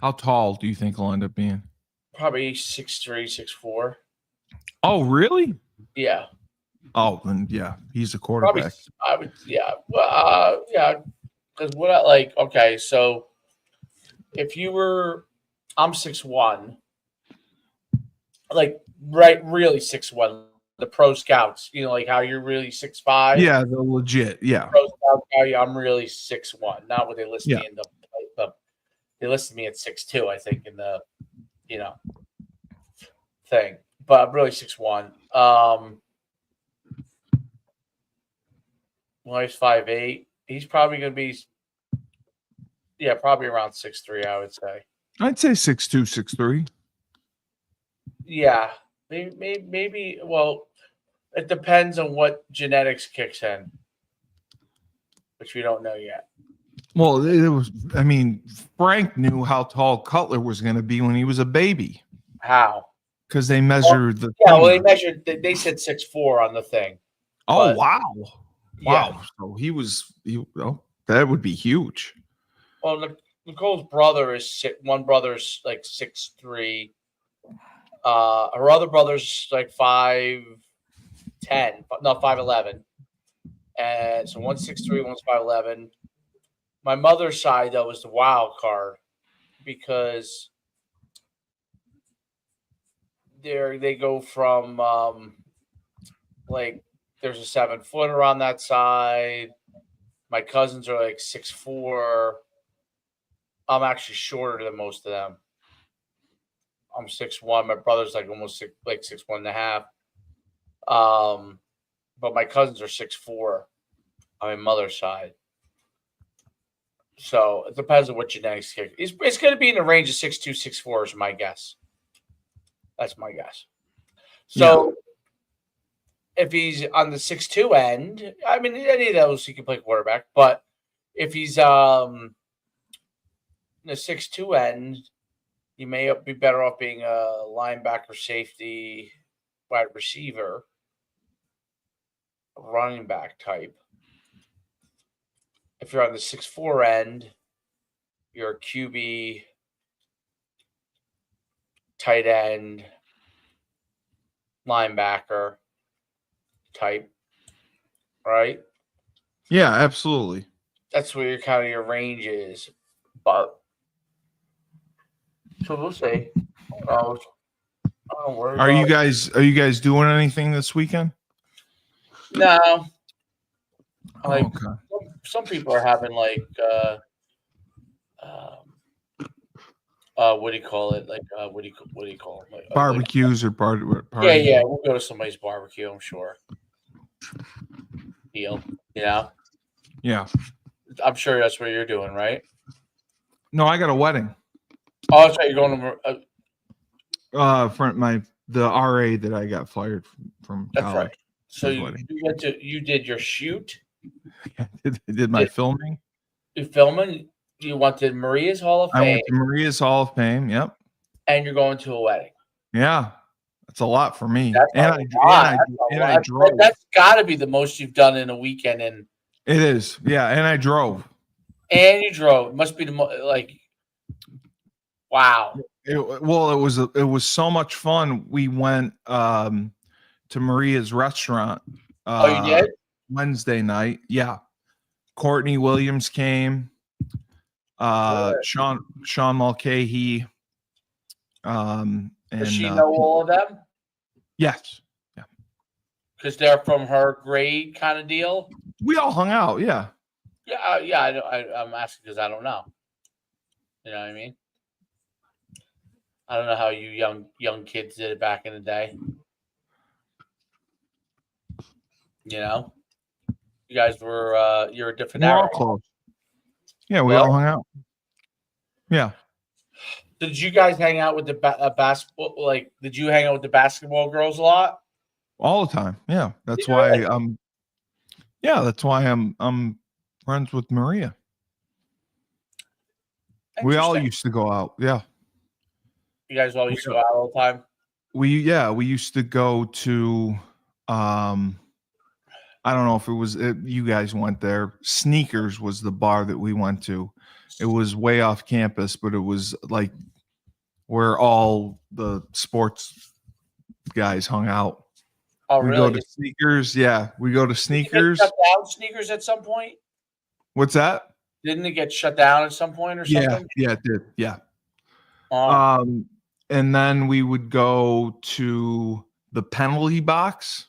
How tall do you think he'll end up being? Probably 6'3", 6'4". Oh, really? Yeah. Oh, then yeah, he's a quarterback. Probably, yeah. Well, yeah. Because okay, so if I'm 6'1", like really 6'1". The pro scouts, like how you're really 6'5". Yeah, the legit. Yeah. Pro scout guy, I'm really 6'1". Not what they list me in the. They listed me at 6'2", I think, in the, thing. But I'm really 6'1". Well, he's 5'8". He's probably going to be, probably around 6'3", I would say. I'd say 6'2", 6'3". Yeah. Maybe, well, it depends on what genetics kicks in, which we don't know yet. Well, Frank knew how tall Cutler was going to be when he was a baby. How? because they measured the. Yeah, well, they thing. measured. They said 6'4" on the thing. Oh but- wow! Yeah. Wow. So he was. Oh, that would be huge. Well, Nicole's brother is one brother's like 6'3". Her other brother's like 5'10", no 5'11", and so one's 6'3", one's 5'11". My mother's side though is the wild card because they go from like there's a 7-footer on that side. My cousins are like 6'4". I'm actually shorter than most of them. I'm 6'1". My brother's like almost 6'1.5". But my cousins are 6'4" on my mother's side. So it depends on what genetics kick. It's going to be in the range of 6'2", 6'4" is my guess. That's my guess. So if he's on the 6'2" end, I mean, any of those he can play quarterback. But if he's the 6'2" end, you may be better off being a linebacker, safety, wide receiver, running back type. If you're on the 6'4" end, you're a QB, tight end, linebacker type, right? Yeah, absolutely. That's where your range is. But so we'll see. Are you guys doing anything this weekend? No. Like Okay. some people are having like what do you call it? Like what do you call it? Like, Barbecues or party? yeah. We'll go to somebody's barbecue, I'm sure. Deal, Yeah. I'm sure that's what you're doing, right? No, I got a wedding. Oh, that's right. You're going to The RA that I got fired from that's college. right. So you did your shoot. I did my filming. You filming. You went to Maria's Hall of Fame. I went to Maria's Hall of Fame. Yep. And you're going to a wedding. Yeah, that's a lot for me. I drove. That's got to be the most you've done in a weekend. And it is. Yeah, and I drove. And you drove. It must be wow. It was so much fun. We went to Maria's restaurant. You did? Wednesday night. Yeah. Courtney Williams came. Sean Mulcahy. Does she know all of them? Yes. Yeah. Because they're from her grade kind of deal? We all hung out, yeah. Yeah, I'm asking because I don't know. You know what I mean? I don't know how you young kids did it back in the day. You know? You guys were you're a different era. All close. Yeah, we all hung out. Yeah. Did you guys hang out with the basketball? Like, did you hang out with the basketball girls a lot? All the time. Yeah. That's why I'm friends with Maria. We all used to go out. Yeah. You guys all used to go out all the time? We used to go to I don't know if you guys went there. Sneakers was the bar that we went to. It was way off campus, but it was like where all the sports guys hung out. Oh, we really? Go to Sneakers. Yeah, we go to Sneakers. Did it get shut down, Sneakers, at some point? What's that? Didn't it get shut down at some point or something? Yeah, it did. Yeah. And then we would go to the penalty box.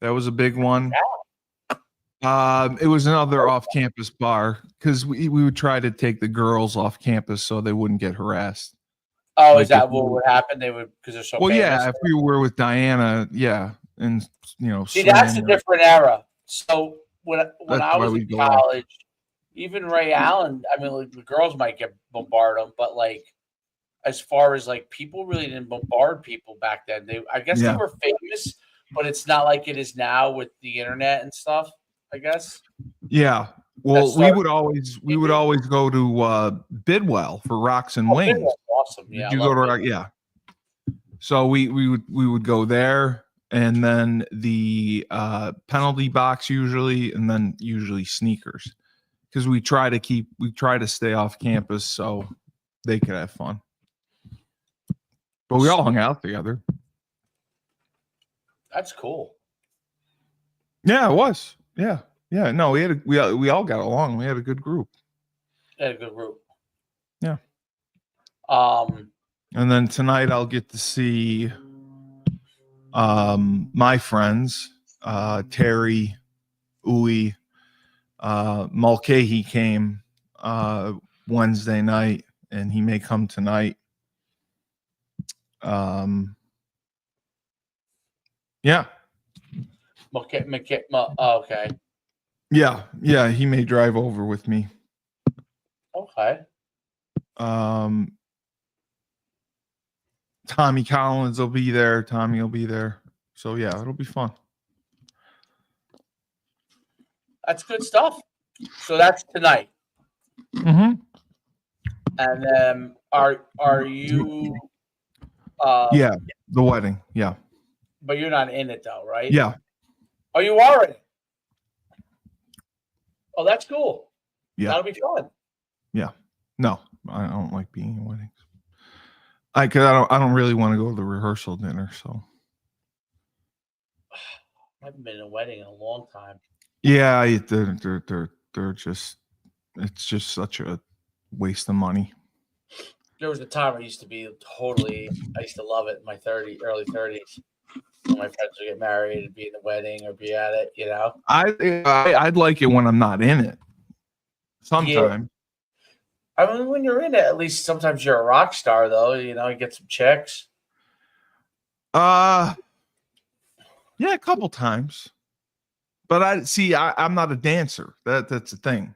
That was a big one. It was another off-campus bar because we would try to take the girls off campus so they wouldn't get harassed. Oh, is that what would happen? They would because they're so. Well, famous. yeah. If we were with Diana, yeah, and see, that's a different era. So when I was in college, even Ray Allen, I mean, like, the girls might get bombarded, but like, as far as like people really didn't bombard people back then. I guess they were famous, but it's not like it is now with the internet and stuff. I guess. Yeah. Well, we would always go to Bidwell for Rocks and Wings. Awesome. Yeah. You go to yeah. So we would go there, and then the penalty box usually, and then usually sneakers, because we try to stay off campus so they could have fun. But we all hung out together. That's cool. Yeah, it was. Yeah. No, we all got along. We had a good group. Had a good group. Yeah. And then tonight I'll get to see my friends, Terry, Uwe, Mulcahy came Wednesday night, and he may come tonight. Yeah. Okay. Yeah, he may drive over with me. Okay. Tommy Collins will be there. Tommy will be there. So yeah, it'll be fun. That's good stuff. So that's tonight. Mm-hmm. And then are you? Yeah, the wedding. Yeah. But you're not in it though, right? Yeah. Oh, you are in it. Oh, that's cool. Yeah. That'll be fun. Yeah. No, I don't like being in weddings. I don't really want to go to the rehearsal dinner. So. I haven't been in a wedding in a long time. Yeah, they're just, it's just such a waste of money. There was a time I used to love it in my early 30s. When my friends would get married and be in the wedding or be at it, you know. I'd like it when I'm not in it. Sometimes. Yeah. I mean, when you're in it, at least sometimes you're a rock star, though. You know, you get some chicks. Yeah, a couple times. But I'm not a dancer. That's the thing.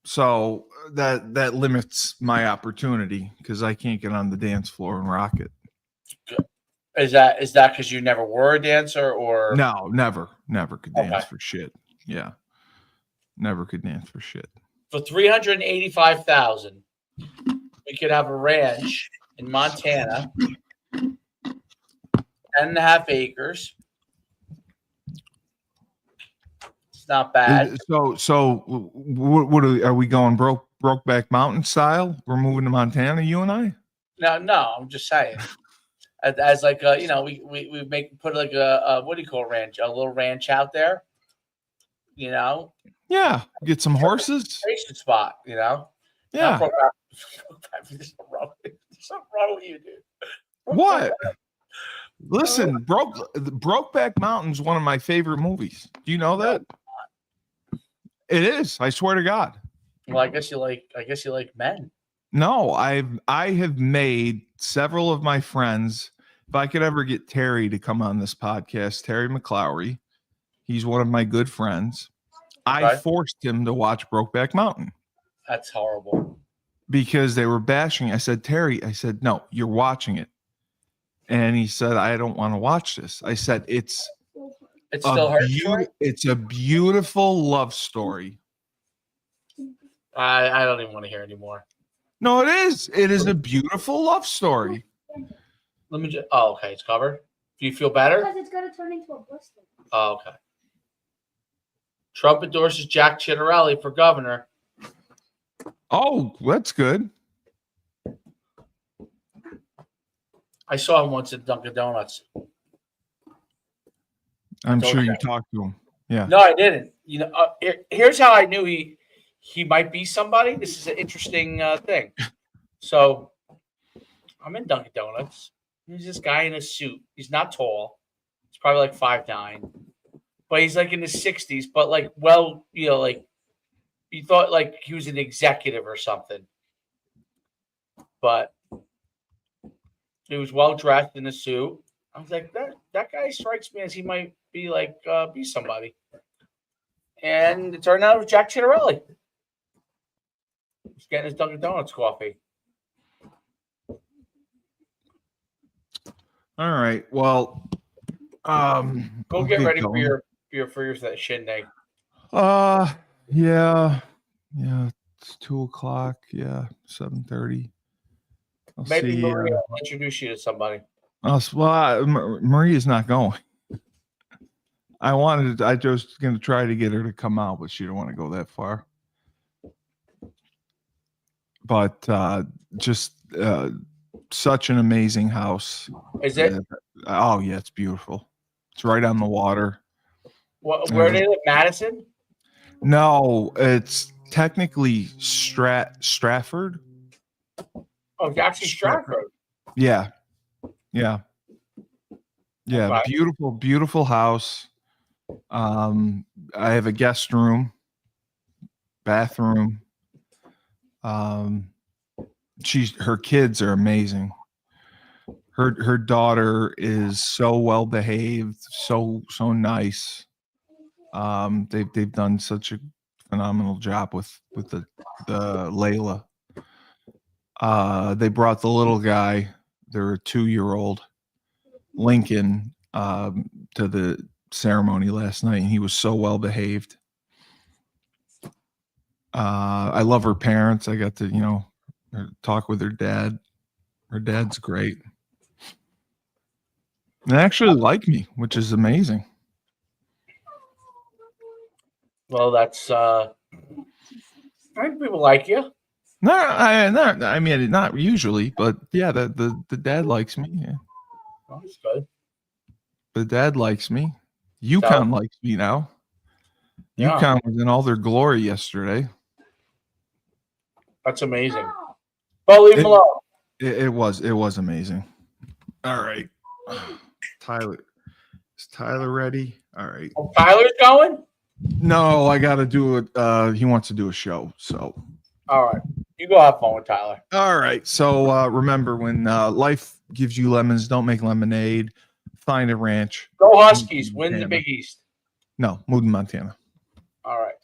So that limits my opportunity because I can't get on the dance floor and rock it. Good. Is that because you never were a dancer, or no, never could dance for shit. Yeah, never could dance for shit. For $385,000, we could have a ranch in Montana, 10.5 acres. It's not bad. So what are we going Brokeback Mountain style? We're moving to Montana, you and I? No, I'm just saying. As like we put like a what do you call a ranch? A little ranch out there, you know. Yeah, get some horses. Spot, you know. Yeah. There's something wrong with you, dude. What? Listen, Brokeback Mountain's one of my favorite movies. Do you know that? It is. I swear to God. Well, I guess you like men. No, I have made several of my friends. If I could ever get Terry to come on this podcast, Terry McClowry, he's one of my good friends. Okay. I forced him to watch Brokeback Mountain. That's horrible. Because they were bashing. I said, Terry, no, you're watching it. And he said, I don't want to watch this. I said, it's still it's a beautiful love story. I don't even want to hear anymore. No, it is. It is a beautiful love story. Let me just. Oh, okay. It's covered. Do you feel better? Because it's going to turn into a blister. Oh, okay. Trump endorses Jack Ciattarelli for governor. Oh, that's good. I saw him once at Dunkin' Donuts. I'm sure you talked to him. Yeah. No, I didn't. You know, here's how I knew he might be somebody. This is an interesting thing. So I'm in Dunkin' Donuts. There's this guy in a suit. He's not tall. He's probably like 5'9", but he's like in his 60s. But like, well, you know, like you thought like he was an executive or something. But he was well dressed in a suit. I was like, that guy strikes me as he might be like be somebody. And it turned out it was Jack Ciattarelli. He's getting his Dunkin' Donuts coffee. All right. Well, go get ready for your shindig. Yeah. It's 2:00. Yeah, 7:30. I'll Maybe see. Maria will introduce you to somebody. Maria's not going. I just going to try to get her to come out, but she don't want to go that far. But just such an amazing house. Is it? Oh yeah, it's beautiful. It's right on the water. Where do they live? Madison? No, it's technically Stratford. Oh, actually Stratford. Yeah. Okay. Beautiful house. I have a guest room, bathroom. Her kids are amazing. Her daughter is so well behaved, so nice. They've done such a phenomenal job with the Layla. They brought the little guy, they're a 2-year-old, Lincoln, to the ceremony last night, and he was so well behaved. I love her parents. I got to, talk with her dad. Her dad's great. And they actually like me, which is amazing. Well, that's I think people like you. I mean, not usually, but yeah, the dad likes me. Yeah. Oh, that's good. The dad likes me. Uconn likes me now. Yeah. Uconn was in all their glory yesterday. That's amazing. But leave him alone. It was amazing. All right. Tyler. Is Tyler ready? All right. Oh, Tyler's going? No, I gotta do it. He wants to do a show. So All right. You go have fun with Tyler. all right. So remember, when life gives you lemons, don't make lemonade. Find a ranch. Go Huskies. Win the Big East. No, move to Montana. All right.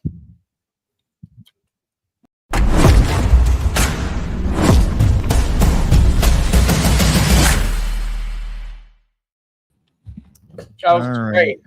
That was All right. great.